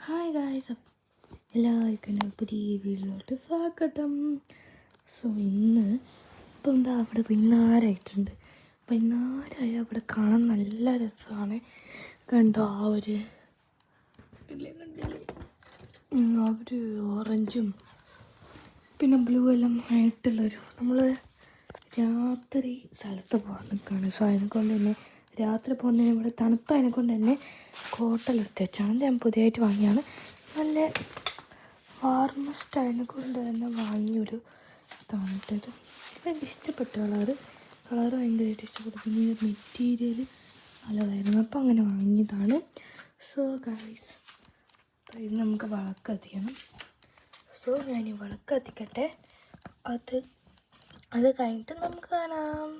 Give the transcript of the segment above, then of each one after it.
Hi guys, എല്ലാവർക്കും പുതിയ വീഡിയോയിലോട്ട് സ്വാഗതം. സോ ഇപ്പം എന്താ അവിടെ വൈകുന്നേരമായിട്ടുണ്ട്. വൈകുന്നേരമായ അവിടെ കാണാൻ നല്ല രസമാണ്. കണ്ടോ ആ ഒരു ഓറഞ്ചും പിന്നെ ബ്ലൂ എല്ലാം ആയിട്ടുള്ളൊരു നമ്മൾ രാത്രി സ്ഥലത്ത് പോകാൻ നിൽക്കുകയാണ്. സോ അതിനെക്കൊണ്ട് തന്നെ രാത്രി പോകുന്നതിന് ഇവിടെ തണുപ്പതിനെ കൊണ്ട് തന്നെ കോട്ടെടുത്ത് വെച്ചാണ് ഞാൻ പുതിയതായിട്ട് വാങ്ങിയാണ്. നല്ല വാർമസ്റ്റ് അതിനെ കൊണ്ട് തന്നെ വാങ്ങിയൊരു ഇതാണിട്ടത്. എനിക്ക് ഇഷ്ടപ്പെട്ട കളറ് ഭയങ്കരമായിട്ട് ഇഷ്ടപ്പെട്ടു. പിന്നെ മെറ്റീരിയൽ നല്ലതായിരുന്നു, അപ്പം അങ്ങനെ വാങ്ങിയതാണ്. സോ ഗൈസ്, ഇത് നമുക്ക് വിളക്ക് കത്തിക്കണം. സോ ഞാൻ ഈ വിളക്ക് കത്തിക്കട്ടെ. അത് കഴിഞ്ഞിട്ട് നമുക്ക് കാണാം.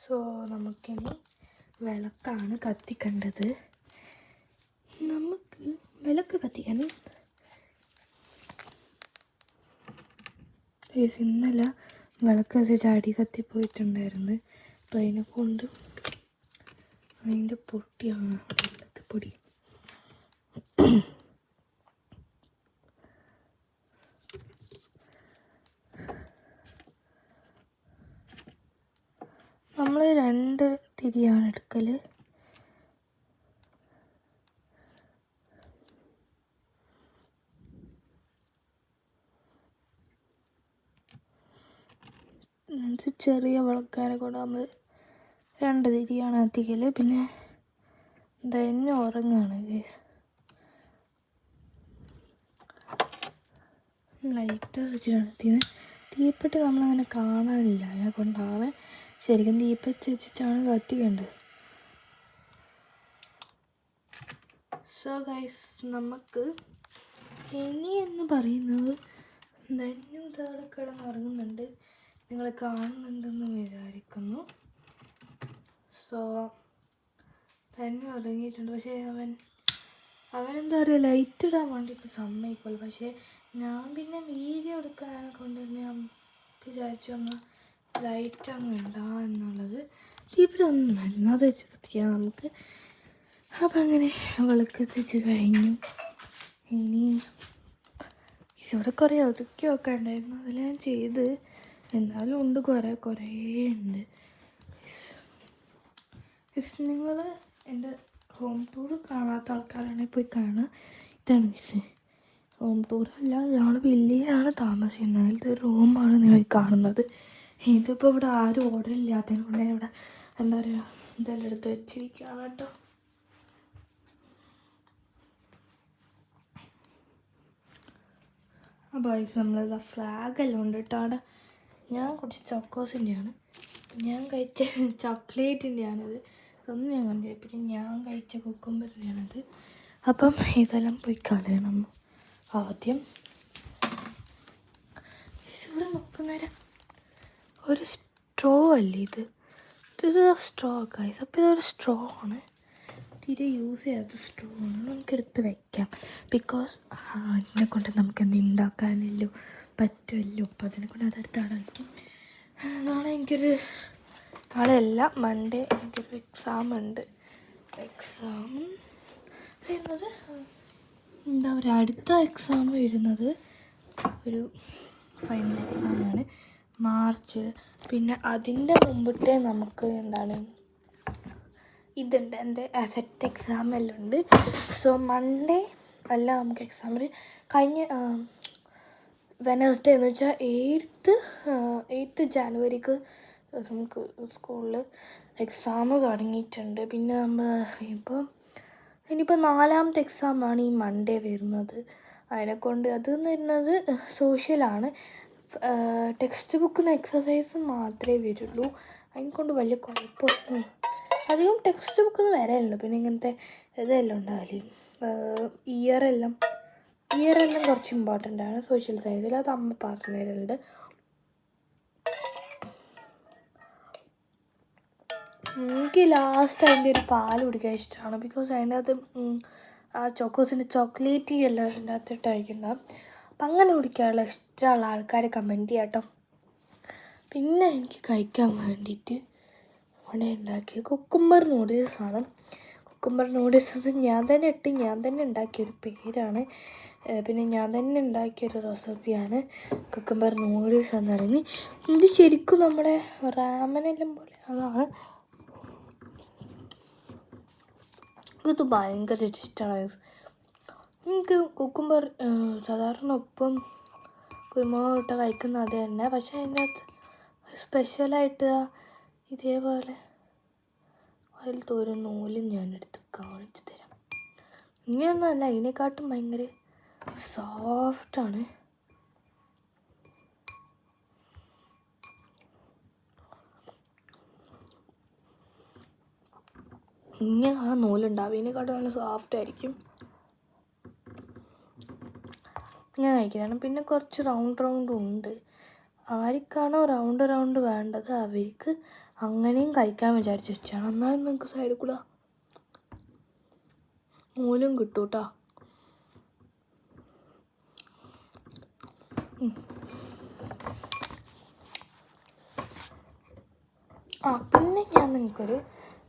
സോ നമുക്കിനി വിളക്കാണ് കത്തിക്കേണ്ടത്. നമുക്ക് വിളക്ക് കത്തിക്കണം. ഇന്നലെ വിളക്ക് ചാടി കത്തിപ്പോയിട്ടുണ്ടായിരുന്നു. അപ്പം അതിനെ കൊണ്ട് അതിൻ്റെ പൊട്ടിയാണ് അവിടെ ഉള്ളത്, പൊടി. നമ്മൾ 2 തിരിയാണ് എടുക്കൽ. ചെറിയ വിളക്കാനെ കൊണ്ട് നമ്മൾ 2 തിരിയാണ് കത്തിക്കൽ. പിന്നെ തന്നെ ഉറങ്ങാണ് ലൈറ്റ് വെച്ചിട്ടാണ് എത്തിയത്. തീപ്പെട്ടി നമ്മളങ്ങനെ കാണാനില്ല, അതിനെ കൊണ്ടാണ് ശരിക്കും തീപ്പെട്ടി വെച്ചിട്ടാണ് കത്തിക്കേണ്ടത്. സോ ഗൈസ്, നമുക്ക് ഇനി എന്ന് പറയുന്നത് ധന്യു ഇതവിടെ കിടന്നുറങ്ങുന്നുണ്ട്. നിങ്ങൾ കാണുന്നുണ്ടെന്ന് വിചാരിക്കുന്നു. സോ ധന്യു ഉറങ്ങിയിട്ടുണ്ട്. പക്ഷേ അവനെന്താ പറയുക, ലൈറ്റ് ഇടാൻ വേണ്ടിയിട്ട് സമ്മതിക്കുള്ളൂ. പക്ഷേ ഞാൻ പിന്നെ വീഡിയോ എടുക്കാനെ കൊണ്ട് ഞാൻ വിചാരിച്ചു ഒന്ന് ലൈറ്റ് അങ്ങ് ഇടാം എന്നുള്ളത്. ഇവിടെ ഒന്നും വരുന്നു, അത് വെച്ച് കത്തിക്കാം നമുക്ക്. അപ്പം അങ്ങനെ വിളക്ക് കത്തിച്ച് കഴിഞ്ഞു. ഇനി ഇവിടെ കുറേ ഒതുക്കിയൊക്കെ ഉണ്ടായിരുന്നു, അതിൽ ഞാൻ ചെയ്ത്. എന്നാലും ഉണ്ട്, കുറേ ഉണ്ട്. നിങ്ങൾ എൻ്റെ ഹോം ടൂർ കാണാത്ത ആൾക്കാരാണെങ്കിൽ പോയി കാണുക. ഇതാണ് മിസ് ഹോം ടൂറല്ല, ഞങ്ങൾ വില്ലയിലാണ് താമസിക്കുന്നത്. അതിലത്തെ റൂമാണ് നിങ്ങൾ കാണുന്നത്. ഇതിപ്പോൾ ഇവിടെ ആരും ഓർഡർ ഇല്ലാത്തതിനെ കൊണ്ട് ഇവിടെ എന്താ പറയുക, ഇതെല്ലാം എടുത്ത് വെച്ചിരിക്കുകയാണ് കേട്ടോ. അപ്പോൾ നമ്മളിതാ ഫ്ലാഗെല്ലാം ഉണ്ട് കേട്ടോ അവിടെ. ഞാൻ കുറച്ച് ചോക്കോസിൻ്റെയാണ്, ഞാൻ കഴിച്ച ചോക്ലേറ്റിൻ്റെയാണിത്. ഇതൊന്നും ഞാൻ കണ്ടില്ല. പിന്നെ ഞാൻ കഴിച്ച കുക്കുംബറിൻ്റെയാണത്. അപ്പം ഇതെല്ലാം പോയി കളയണം ആദ്യം. ഇവിടെ നോക്കുന്നേരം ഒരു സ്ട്രോ അല്ലേ ഇത് സ്ട്രോ ഗൈസ്. അപ്പോൾ ഇതൊരു സ്ട്രോ ആണ്, തീരെ യൂസ് ചെയ്യാത്ത സ്ട്രോ ആണ്. നമുക്കെടുത്ത് വയ്ക്കാം. ബിക്കോസ് അതിനെ കൊണ്ട് നമുക്ക് എന്തെങ്കിലും ഉണ്ടാക്കാനല്ലോ പറ്റുമല്ലോ. അപ്പോൾ അതിനെ കൊണ്ട് അതെടുത്ത് അവിടെ വയ്ക്കും. നാളെയല്ല, മൺഡേ എനിക്കൊരു എക്സാം ഉണ്ട്. എക്സാം വരുന്നത് എന്താ പറയുക, അടുത്ത എക്സാം വരുന്നത് ഒരു ഫൈനൽ എക്സാമാണ് മാർച്ചിൽ. പിന്നെ അതിൻ്റെ മുമ്പിട്ടേ നമുക്ക് എന്താണ് ഇതുണ്ട്, എൻ്റെ അസറ്റ് എക്സാം എല്ലാം ഉണ്ട്. സോ മൺഡേ അല്ല നമുക്ക് എക്സാമിൽ കഴിഞ്ഞ വെനസ്ഡേ എന്ന് വെച്ചാൽ 8th ജാനുവരിക്ക് നമുക്ക് സ്കൂളിൽ എക്സാം തുടങ്ങിയിട്ടുണ്ട്. പിന്നെ നമ്മൾ ഇനിയിപ്പോൾ 4ാമത്തെ എക്സാമാണ് ഈ മൺഡേ വരുന്നത്. അതിനെക്കൊണ്ട് അതെന്ന് വരുന്നത് സോഷ്യലാണ്. ടെക്സ്റ്റ് ബുക്കിൽ നിന്ന് എക്സസൈസ് മാത്രമേ വരുള്ളൂ. അതിനെക്കൊണ്ട് വലിയ കുഴപ്പമൊന്നും അധികം ടെക്സ്റ്റ് ബുക്കിൽ നിന്ന് വരാനുള്ളൂ. പിന്നെ ഇങ്ങനത്തെ ഇതെല്ലാം ഉണ്ടാവില്ലേ, ഇയറെല്ലാം കുറച്ച് ഇമ്പോർട്ടൻ്റ് ആണ് സോഷ്യൽ സയൻസിൽ. അത് അമ്മ പറഞ്ഞു തരുന്നുണ്ട്. എനിക്ക് ലാസ്റ്റ് അതിൻ്റെ ഒരു പാൽ കുടിക്കാൻ ഇഷ്ടമാണ്. ബിക്കോസ് അതിൻ്റെ അകത്ത് ആ ചോക്കോസിൻ്റെ ചോക്ലേറ്റ് എല്ലാം അതിൻ്റെ അകത്തിട്ട് കഴിക്കുന്നുണ്ടാകും. അപ്പം അങ്ങനെ കുടിക്കാനുള്ള ഇഷ്ടമുള്ള ആൾക്കാർ കമൻറ്റ് ചെയ്യാം കേട്ടോ. പിന്നെ എനിക്ക് കഴിക്കാൻ വേണ്ടിയിട്ട് ഇവിടെ ഉണ്ടാക്കിയ കുക്കുംബർ നൂഡിൽസാണ്. കുക്കുംബർ നൂഡിൽസ് ഇത് ഞാൻ തന്നെ ഉണ്ടാക്കിയൊരു പേരാണ്. പിന്നെ ഞാൻ തന്നെ ഉണ്ടാക്കിയൊരു റെസിപ്പിയാണ് കുക്കുംബർ നൂഡിൽസ് എന്ന് പറയുന്നത്. ഇത് ശരിക്കും നമ്മുടെ റാമനെല്ലാം പോലെ അതാണ്. ഇത് ഭയങ്കര ഇഷ്ടമാണ്. എനിക്ക് കുക്കുംബർ സാധാരണ ഉപ്പും കുരുമുളകും ഇട്ട് കഴിക്കുന്ന അത് തന്നെ. പക്ഷേ അതിനകത്ത് സ്പെഷ്യലായിട്ട് ഇതേപോലെ അതിലത്തെ ഒരു നൂലും ഞാനെടുത്ത് കാണിച്ചു തരാം. ഇങ്ങനെയൊന്നുമല്ല, ഇതിനെക്കാട്ടും ഭയങ്കര സോഫ്റ്റാണ്. ഇങ്ങനെയാണ് നൂലുണ്ടാവുക. ഇതിനെക്കാട്ടും നല്ല സോഫ്റ്റ് ആയിരിക്കും. ഇങ്ങനെ കഴിക്കുന്നതാണ്. പിന്നെ കുറച്ച് റൗണ്ട് ഉണ്ട്. ആർക്കാണോ റൗണ്ട് വേണ്ടത് അവർക്ക് അങ്ങനെയും കഴിക്കാൻ വിചാരിച്ച് വെച്ചാണ്. എന്നാലും നിങ്ങൾക്ക് സൈഡിൽ കൂടെ നൂലും കിട്ടും കേട്ടോ. പിന്നെ ഞാൻ നിങ്ങൾക്കൊരു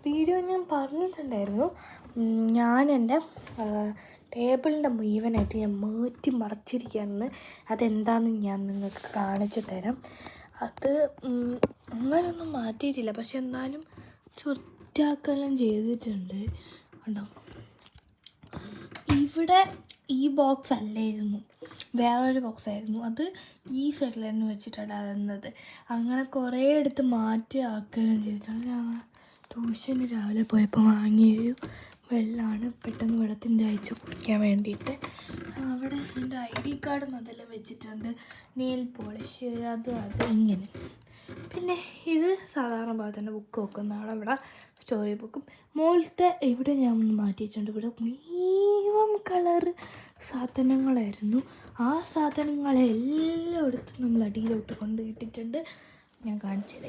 വീഡിയോ ഞാൻ പറഞ്ഞിട്ടുണ്ടായിരുന്നു. ഞാൻ എൻ്റെ ടേബിളിൻ്റെ മുഴുവനായിട്ട് ഞാൻ മാറ്റി മറച്ചിരിക്കുകയാണെന്ന്. അതെന്താണെന്ന് ഞാൻ നിങ്ങൾക്ക് കാണിച്ചു തരാം. അത് അങ്ങനെയൊന്നും മാറ്റിയിട്ടില്ല, പക്ഷെ എന്നാലും വൃത്തിയാക്കെല്ലാം ചെയ്തിട്ടുണ്ട്. കണ്ടോ, ഇവിടെ ഈ ബോക്സ് അല്ലായിരുന്നു, വേറൊരു ബോക്സായിരുന്നു. അത് ഈ സൈഡിൽ തന്നെ വെച്ചിട്ടുണ്ടായിരുന്നത്. അങ്ങനെ കുറേ എടുത്ത് മാറ്റി ആക്കുകയും ചെയ്തിട്ടുണ്ട്. ഞാൻ ട്യൂഷന് രാവിലെ പോയപ്പോൾ വാങ്ങിയൊരു വെള്ളമാണ്, പെട്ടെന്ന് വെള്ളത്തിൻ്റെ അയച്ച് കുടിക്കാൻ വേണ്ടിയിട്ട്. അവിടെ എൻ്റെ ID കാർഡും അതെല്ലാം വെച്ചിട്ടുണ്ട്, നെയിൽ പോളിഷ് അത് ഇങ്ങനെ. പിന്നെ ഇത് സാധാരണ പോലെ തന്നെ ബുക്ക് വെക്കുന്നതാണ്. ഇവിടെ സ്റ്റോറി ബുക്കും മുകളിലത്തെ ഇവിടെ ഞാൻ മാറ്റിയിട്ടുണ്ട്. ഇവിടെ മുഴുവൻ കളർ സാധനങ്ങളായിരുന്നു. ആ സാധനങ്ങളെല്ലാം എടുത്ത് നമ്മൾ അടിയിലോട്ട് കൊണ്ട് ഇട്ടിട്ടുണ്ട്. ഞാൻ കാണിച്ചില്ല,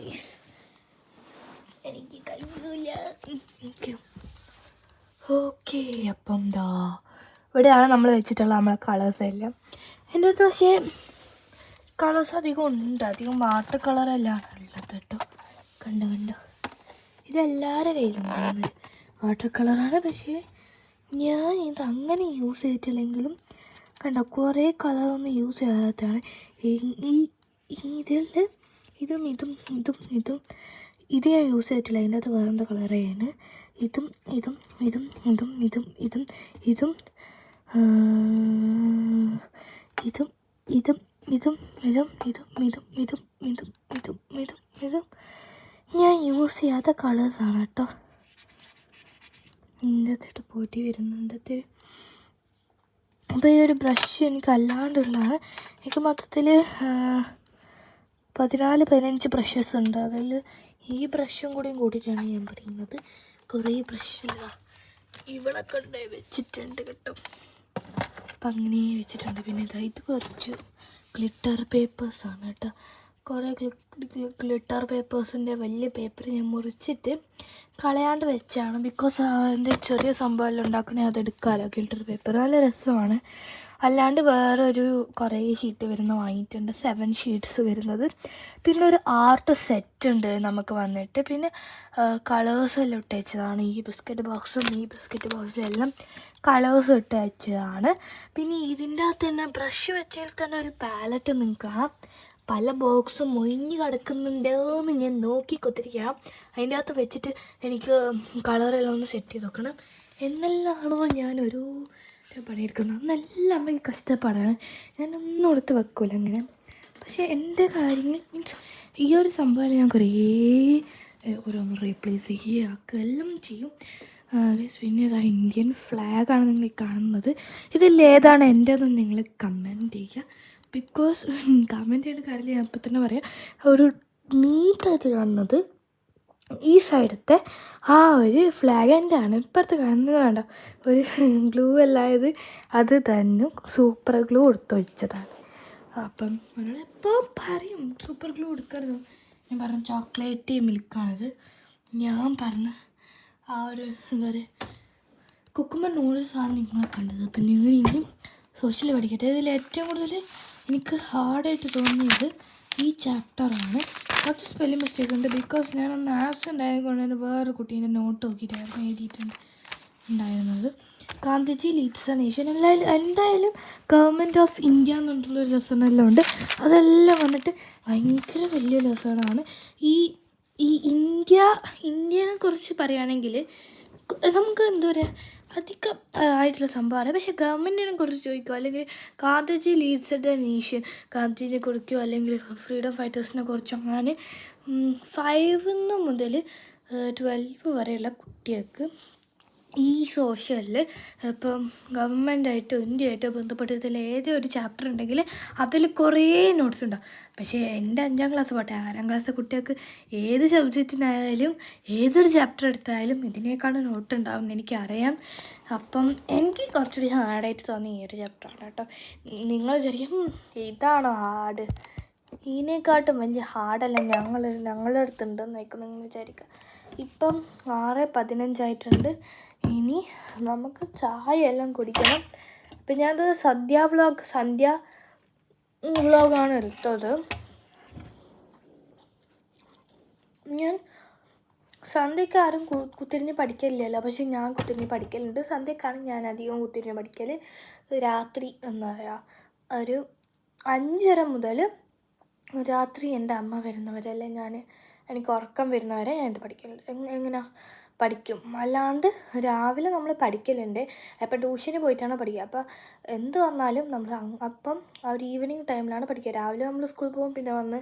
എനിക്ക് കഴിയില്ല. ഓക്കെ, അപ്പം ഇവിടെയാണ് നമ്മൾ വെച്ചിട്ടുള്ള നമ്മളെ കളേഴ്സ് എല്ലാം. എൻ്റെ അടുത്ത് പക്ഷേ കളേഴ്സ് അധികം ഉണ്ട്, അധികം വാട്ടർ കളറെല്ലാം ഉള്ളത് കേട്ടോ. കണ്ടോ, ഇതെല്ലാവരുടെ കയ്യിലുണ്ടാകുന്നത് വാട്ടർ കളറാണ്. പക്ഷേ ഞാൻ ഇത് അങ്ങനെ യൂസ് ചെയ്തിട്ടില്ലെങ്കിലും കണ്ടോ, കുറേ കളറൊന്നും യൂസ് ചെയ്യാത്തതാണ്. ഇതിൽ ഇതും ഇത് ഞാൻ യൂസ് ചെയ്തിട്ടില്ല. അതിൻ്റെ അകത്ത് വേറെന്താ കളറാണ്. ഇതും ഞാൻ യൂസ് ചെയ്യാത്ത കളേഴ്സാണ് കേട്ടോ. ഇതിൻ്റെ അകത്തിട്ട് പൊടി വരുന്നുണ്ട്. അപ്പോൾ ഈ ഒരു ബ്രഷ് എനിക്ക് അല്ലാണ്ടുള്ളതാണ്. എനിക്ക് മൊത്തത്തിൽ 14-15 ബ്രഷസ് ഉണ്ട്. അതിൽ ഈ ബ്രഷും കൂടിയും കൂട്ടിയിട്ടാണ് ഞാൻ പറയുന്നത്. കുറേ ബ്രഷല്ല ഇവിടെ കൊണ്ട് വെച്ചിട്ടുണ്ട് കേട്ടോ. അപ്പം അങ്ങനെ വെച്ചിട്ടുണ്ട്. പിന്നെ ഇത് കുറച്ച് ഗ്ലിറ്റർ പേപ്പേഴ്സാണ് കേട്ടോ. കുറേ ഗ്ലിറ്റർ പേപ്പേഴ്സിൻ്റെ വലിയ പേപ്പർ ഞാൻ മുറിച്ചിട്ട് കളയാണ്ട് വെച്ചാണ്. ബിക്കോസ് അതിൻ്റെ ചെറിയ സംഭവമെല്ലാം ഉണ്ടാക്കണേ അതെടുക്കാമല്ലോ. ഗ്ലിറ്റർ പേപ്പർ നല്ല രസമാണ്. അല്ലാണ്ട് വേറൊരു കുറേ ഷീറ്റ് വരുന്ന വാങ്ങിയിട്ടുണ്ട്, 7 ഷീറ്റ്സ് വരുന്നത്. പിന്നെ ഒരു ആർട്ട് സെറ്റ് ഉണ്ട് നമുക്ക് വന്നിട്ട്. പിന്നെ കളേഴ്സെല്ലാം ഇട്ട് വെച്ചതാണ്. ഈ ബിസ്ക്കറ്റ് ബോക്സിലെല്ലാം കളേഴ്സ് ഇട്ട് വെച്ചതാണ്. പിന്നെ ഇതിൻ്റെ അകത്ത് തന്നെ ബ്രഷ് വെച്ചതിൽ തന്നെ ഒരു പാലറ്റ് നിങ്ങൾക്ക് കാണാം. പല ബോക്സും ഒഴിഞ്ഞ് കിടക്കുന്നുണ്ടോയെന്ന് ഞാൻ നോക്കി കൊത്തിരിക്കാം. അതിൻ്റെ അകത്ത് വെച്ചിട്ട് എനിക്ക് കളറെല്ലാം ഒന്ന് സെറ്റ് ചെയ്ത് വെക്കണം. എന്നെല്ലാമാണോ ഞാനൊരു പണിയെടുക്കുന്നത്. നല്ല അമ്മയ്ക്ക് കഷ്ടപ്പാടാണ്. ഞാനൊന്നും എടുത്ത് വെക്കില്ല അങ്ങനെ. പക്ഷേ എൻ്റെ കാര്യങ്ങൾ മീൻസ് ഈ ഒരു സംഭവം ഞാൻ കുറേ ഓരോന്ന് റീപ്ലേസ് ചെയ്യുക എല്ലാം ചെയ്യും. പിന്നെ ഇതാ ഇന്ത്യൻ ഫ്ലാഗാണ് നിങ്ങൾ കാണുന്നത്. ഇതിലേതാണ് എൻ്റെതെന്ന് നിങ്ങൾ കമൻറ്റ് ചെയ്യുക. ബിക്കോസ് കമൻറ്റ് ചെയ്യേണ്ട കാര്യം ഞാൻ ഇപ്പം തന്നെ പറയാം. ഒരു നീറ്റായിട്ട് കാണുന്നത് ഈ സൈഡത്തെ ആ ഒരു ഫ്ലാഗിൻ്റെ ആണ്. ഇപ്പുറത്ത് കാണുന്നത് വേണ്ട ഒരു ഗ്ലൂ അല്ലായത് അത് തന്നെ സൂപ്പർ ഗ്ലൂ കൊടുത്തൊഴിച്ചതാണ്. അപ്പം നമ്മളെപ്പോൾ പറയും സൂപ്പർ ഗ്ലൂ എടുക്കരുത്. ഞാൻ പറഞ്ഞ ചോക്ലേറ്റ് മിൽക്കാണിത്. ഞാൻ പറഞ്ഞ ആ ഒരു എന്താ പറയുക കുക്കുംബർ നൂഡിൽസാണ് നിങ്ങൾ കണ്ടത്. അപ്പം നിങ്ങൾ ഇനിയും സോഷ്യൽ പഠിക്കട്ടെ. ഇതിൽ ഏറ്റവും കൂടുതൽ എനിക്ക് ഹാർഡായിട്ട് തോന്നിയത് ഈ ചാപ്റ്ററാണ്. കുറച്ച് സ്പെല്ലിംഗ് മിസ്റ്റേക്ക് ഉണ്ട്, ബിക്കോസ് ഞാനൊന്ന് ആബ്സെൻ്റ് ആയതുകൊണ്ട് തന്നെ വേറെ കുട്ടീൻ്റെ നോട്ട് നോക്കിയിട്ടായിരുന്നു എഴുതിയിട്ടുണ്ടായിരുന്നത്. ഗാന്ധിജി ലീഡ്സ് എ നേഷൻ എന്തായാലും ഗവൺമെൻറ് ഓഫ് ഇന്ത്യ എന്നുള്ളൊരു ലെസൺ എല്ലാം ഉണ്ട്. അതെല്ലാം വന്നിട്ട് ഭയങ്കര വലിയ ലെസണാണ്. ഈ ഇന്ത്യനെ കുറിച്ച് പറയുകയാണെങ്കിൽ നമുക്ക് എന്താ പറയുക, അധികം ആയിട്ടുള്ള സംഭവമാണ്. പക്ഷേ ഗവൺമെൻറ്റിനെ കുറിച്ച് ചോദിക്കുക, അല്ലെങ്കിൽ ഗാന്ധിജി ലീഡ്സ് ദ നേഷൻ, ഗാന്ധിജിനെ കുറിക്കോ അല്ലെങ്കിൽ ഫ്രീഡം ഫൈറ്റേഴ്സിനെ കുറിച്ചോ അങ്ങനെ 5 മുതൽ 12 വരെയുള്ള കുട്ടികൾക്ക് ഈ സോഷ്യലിൽ ഇപ്പം ഗവൺമെൻറ്റായിട്ടോ ഇന്ത്യയായിട്ടോ ബന്ധപ്പെട്ടതിൽ ഏതൊരു ചാപ്റ്റർ ഉണ്ടെങ്കിൽ അതിൽ കുറേ നോട്ട്സ് ഉണ്ടാവും. പക്ഷേ എൻ്റെ 5ാം ക്ലാസ് പോട്ടെ 6ാം ക്ലാസ് കുട്ടികൾക്ക് ഏത് സബ്ജക്റ്റിനായാലും ഏതൊരു ചാപ്റ്റർ എടുത്താലും ഇതിനേക്കാളും നോട്ട് ഉണ്ടാവും എനിക്കറിയാം. അപ്പം എനിക്ക് കുറച്ചുകൂടി ഹാർഡായിട്ട് തോന്നി ഈ ഒരു ചാപ്റ്ററാണ് കേട്ടോ. നിങ്ങൾ വിചാരിക്കും ഇതാണോ ഹാർഡ്, ഇതിനെക്കാട്ടും വലിയ ഹാർഡല്ല ഞങ്ങളുടെ അടുത്തുണ്ടെന്നായിരിക്കും നിങ്ങൾ വിചാരിക്കുക. ഇപ്പം 6:15 ഇനി നമുക്ക് ചായ എല്ലാം കുടിക്കണം. അപ്പം ഞാനത് സന്ധ്യ വ്ളോഗാണ് എടുത്തത്. ഞാൻ സന്ധ്യയ്ക്ക് ആരും കുത്തിരിഞ്ഞ് പഠിക്കലില്ലല്ലോ, പക്ഷെ ഞാൻ കുത്തിരിഞ്ഞ് പഠിക്കലുണ്ട്. സന്ധ്യക്കാണ് ഞാൻ അധികം കുത്തിരിഞ്ഞ് പഠിക്കൽ. രാത്രി എന്താ പറയുക, ഒരു 5:30 മുതൽ രാത്രി എൻ്റെ അമ്മ വരുന്നവരെല്ലാം എനിക്ക് ഉറക്കം വരുന്നവരെ ഞാനിത് പഠിക്കലുണ്ട്. എങ്ങനെ പഠിക്കും, അല്ലാണ്ട് രാവിലെ നമ്മൾ പഠിക്കലുണ്ട്. അപ്പം ട്യൂഷന് പോയിട്ടാണ് പഠിക്കുക. അപ്പോൾ എന്ത് വന്നാലും നമ്മൾ അപ്പം ആ ഒരു ഈവനിങ് ടൈമിലാണ് പഠിക്കുക. രാവിലെ നമ്മൾ സ്കൂളിൽ പോകും, പിന്നെ വന്ന്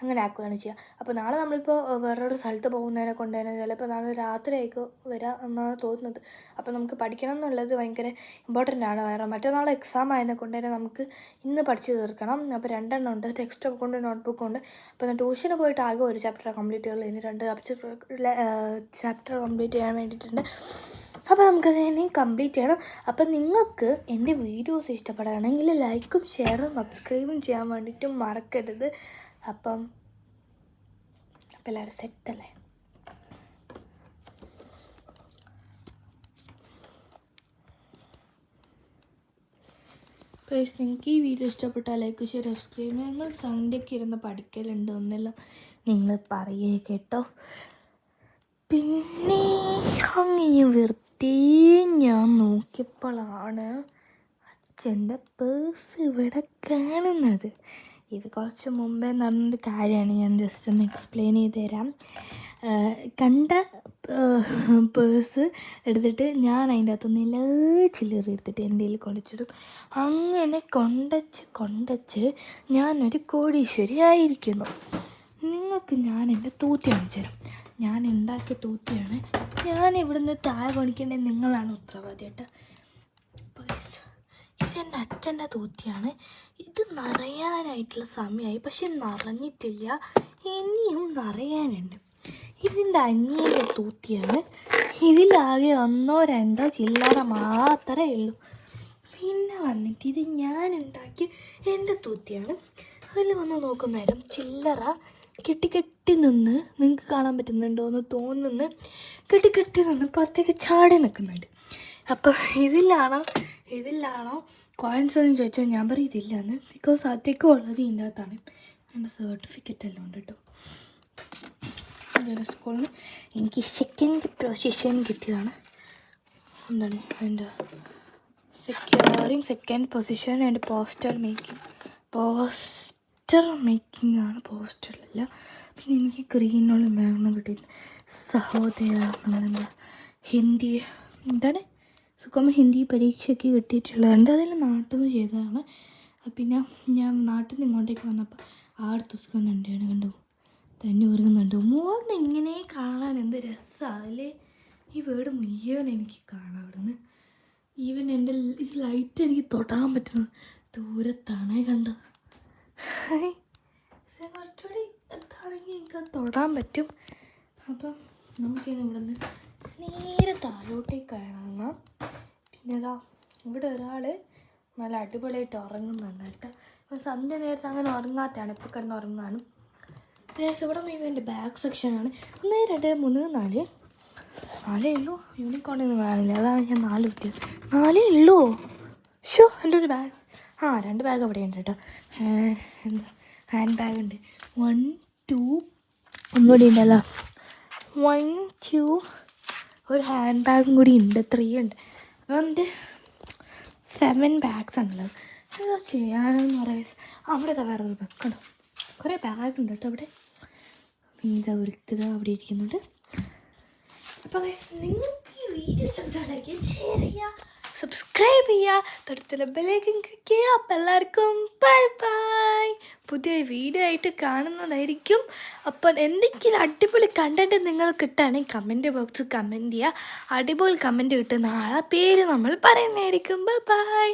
അങ്ങനെ ആക്കുകയാണ് ചെയ്യുക. അപ്പോൾ നാളെ നമ്മളിപ്പോൾ വേറൊരു സ്ഥലത്ത് പോകുന്നതിനെ കൊണ്ട് തന്നെ ചിലപ്പോൾ നാളെ രാത്രി ആയിക്കോ വരാം എന്നാണ് തോന്നുന്നത്. അപ്പോൾ നമുക്ക് പഠിക്കണം എന്നുള്ളത് ഭയങ്കര ഇമ്പോർട്ടൻ്റ് ആണ്. കാരണം മറ്റന്നാൾ എക്സാം ആയതിനെ കൊണ്ട് തന്നെ നമുക്ക് ഇന്ന് പഠിച്ച് തീർക്കണം. അപ്പോൾ 2 എണ്ണം ഉണ്ട്, ടെക്സ്റ്റ് ബുക്ക് ഉണ്ട്, നോട്ട് ബുക്ക് ഉണ്ട്. അപ്പോൾ ഞാൻ ട്യൂഷന് പോയിട്ട് ആകെ ഒരു ചാപ്റ്റർ കംപ്ലീറ്റ് ചെയ്യുള്ളൂ. ഇനി 2 ചാപ്റ്റർ കംപ്ലീറ്റ് ചെയ്യാൻ വേണ്ടിയിട്ടുണ്ട്. അപ്പോൾ നമുക്കത് ഇനി കംപ്ലീറ്റ് ചെയ്യണം. അപ്പം നിങ്ങൾക്ക് എൻ്റെ വീഡിയോസ് ഇഷ്ടപ്പെടുകയാണെങ്കിൽ ലൈക്കും ഷെയറും സബ്സ്ക്രൈബും ചെയ്യാൻ വേണ്ടിയിട്ടും മറക്കരുത്. അപ്പം എല്ലാവരും സെറ്റല്ലേ? പ്ലീസ് നിങ്ങൾക്ക് ഈ വീഡിയോ ഇഷ്ടപ്പെട്ടാൽ ലൈക്ക് ഷെയർ സബ്സ്ക്രൈബ്. ഞങ്ങൾ സന്ധ്യയ്ക്ക് ഇരുന്ന് പഠിക്കലുണ്ട് എന്നെല്ലാം നിങ്ങൾ പറയേ കേട്ടോ. പിന്നെ അങ്ങനെ വെറുതെ ഞാൻ നോക്കിയപ്പോഴാണ് അച്ഛൻ്റെ പേഴ്സ് ഇവിടെ കാണുന്നത്. ഇത് കുറച്ച് മുമ്പേ നടന്നൊരു കാര്യമാണ്, ഞാൻ ജസ്റ്റ് ഒന്ന് എക്സ്പ്ലെയിൻ ചെയ്ത് തരാം. കണ്ട പേഴ്സ് എടുത്തിട്ട് ഞാൻ അതിൻ്റെ അകത്തുനിന്ന് എല്ലാ ചില്ലറ എടുത്തിട്ട് എൻ്റെ കയ്യിൽ കൊണ്ടിച്ചിടും. അങ്ങനെ കൊണ്ടച്ച് ഞാനൊരു കോടീശ്വരി ആയിരിക്കുന്നു. നിങ്ങൾക്ക് ഞാൻ എൻ്റെ തൂത്തി കാണിച്ചു തരാം. ഞാൻ ഉണ്ടാക്കിയ തൂത്തിയാണ്. ഞാൻ ഇവിടുന്ന് താഴെ കൊണിക്കേണ്ടത് നിങ്ങളാണ് ഉത്തരവാദി കേട്ടോ. ഇതെൻ്റെ അച്ഛൻ്റെ തൂത്തിയാണ്. ഇത് നിറയാനായിട്ടുള്ള സമയമായി, പക്ഷെ നിറഞ്ഞിട്ടില്ല, ഇനിയും നിറയാനുണ്ട്. ഇതിൻ്റെ അനിയൻ്റെ തൂത്തിയാണ്. ഇതിലാകെ 1-2 ചില്ലറ മാത്രമേ ഉള്ളൂ. പിന്നെ വന്നിട്ട് ഇത് ഞാൻ ഉണ്ടാക്കിയ എൻ്റെ തൂത്തിയാണ്. അതിൽ വന്ന് നോക്കുന്നേരം ചില്ലറ കെട്ടി നിന്ന്, നിങ്ങൾക്ക് കാണാൻ പറ്റുന്നുണ്ടോ എന്ന് തോന്നുന്നു, കെട്ടി നിന്ന് പുറത്തേക്ക് ചാടി നിൽക്കുന്നുണ്ട്. അപ്പോൾ ഇതിലാണോ കോയിൻസ് എന്ന് ചോദിച്ചാൽ ഞാൻ പറയും ഇതില്ലാന്ന്. ബിക്കോസ് അധികം ഉള്ളത് ഇതിൻ്റെ അകത്താണ്. എൻ്റെ സർട്ടിഫിക്കറ്റ് എല്ലാം ഉണ്ട് കേട്ടോ. സ്കൂളിൽ നിന്ന് എനിക്ക് 2nd പൊസിഷൻ കിട്ടിയതാണ്. എന്താണ് എൻ്റെ securing 2nd position and poster making ആണ്, പോസ്റ്ററിലല്ല. പിന്നെ എനിക്ക് ഗ്രീനുള്ള മേഘനം കിട്ടിയിട്ടുണ്ട്. സഹോദര നമ്മളെന്താ ഹിന്ദി എന്താണ് സുഖം ഹിന്ദി പരീക്ഷയ്ക്ക് കിട്ടിയിട്ടുള്ളതുണ്ട്. അതെല്ലാം നാട്ടിൽ നിന്ന് ചെയ്തതാണ്. പിന്നെ ഞാൻ നാട്ടിൽ നിന്ന് ഇങ്ങോട്ടേക്ക് വന്നപ്പോൾ അടുത്ത ദിവസം നണ്ടിയാണ് കണ്ടു തന്നെ ഒരുങ്ങുന്നുണ്ട്. മോന്ന് ഇങ്ങനെ കാണാൻ എന്ത് രസമാണ് അല്ലേ? ഈ വീട് മുഴുവൻ എനിക്ക് കാണാം അവിടുന്ന്. ഈവൻ എൻ്റെ ഈ ലൈറ്റ് എനിക്ക് തൊടാൻ പറ്റുന്നത് ദൂരത്താണ് കണ്ടത്. കുറച്ചുകൂടി എന്താണെങ്കിൽ എനിക്കത് തൊടാൻ പറ്റും. അപ്പം നമുക്കിനി ഇവിടെ നിന്ന് നേരെ താഴോട്ടേക്ക് ഇറങ്ങാം. പിന്നെ ഇവിടെ ഒരാൾ നല്ല അടിപൊളിയായിട്ട് ഉറങ്ങുന്നുണ്ട് കേട്ടോ. അപ്പോൾ സന്ധ്യ നേരത്തെ അങ്ങനെ ഉറങ്ങാത്തതാണ്, ഇപ്പോൾ കിടന്ന് ഉറങ്ങാനും. പിന്നെ ഇവിടെ മുഴുവൻ എൻ്റെ ബാഗ് സെക്ഷനാണ്. 1 2 3 4 ഉള്ളൂ. യൂണിക്കോണൊന്നും കാണില്ല, അതാണ് ഞാൻ 4 കിട്ടിയത്. 4 ഉള്ളൂ. ഷോ എൻ്റെ ഒരു ബാഗ് 2 ബാഗ് അവിടെ ഉണ്ട് കേട്ടോ. ഹാൻഡ് ബാഗ് ഉണ്ട്. 1 2 ഒന്നുകൂടി ഉണ്ടല്ലോ. 1 2 ഒരു ഹാൻഡ് ബാഗും കൂടി ഉണ്ട്. 3 ഉണ്ട്. അപ്പോൾ എൻ്റെ 7 ബാഗ്സ് ഉണ്ടല്ലോ. എന്താ ചെയ്യാനെന്ന് പറയാം. അവിടെ വേറൊരു വെക്കണം. കുറേ ബാഗുണ്ട് കേട്ടോ അവിടെ. പിന്നെ ഒരുക്കുക അവിടെ ഇരിക്കുന്നുണ്ട്. അപ്പോൾ നിങ്ങൾക്ക് ഈ വീഡിയോ ഇഷ്ടപ്പെട്ടാൽ ഷെയർ ചെയ്യുക, സബ്സ്ക്രൈബ് ചെയ്യുക, തൊട്ടടുത്തുള്ള ബെല്ലൈക്കൺ ക്ലിക്ക് ചെയ്യുക. അപ്പോൾ എല്ലാവർക്കും ബൈ ബൈ. പുതിയ വീഡിയോ ആയിട്ട് കാണുന്നതായിരിക്കും. അപ്പം എന്തെങ്കിലും അടിപൊളി കണ്ടൻറ്റ് നിങ്ങൾക്ക് കിട്ടുകയാണെങ്കിൽ കമൻറ്റ് ബോക്സിൽ കമൻറ്റ് ചെയ്യുക. അടിപൊളി കമൻറ്റ് കിട്ടുന്ന ആളെ പേര് നമ്മൾ പറയുന്നതായിരിക്കും. Bye bye.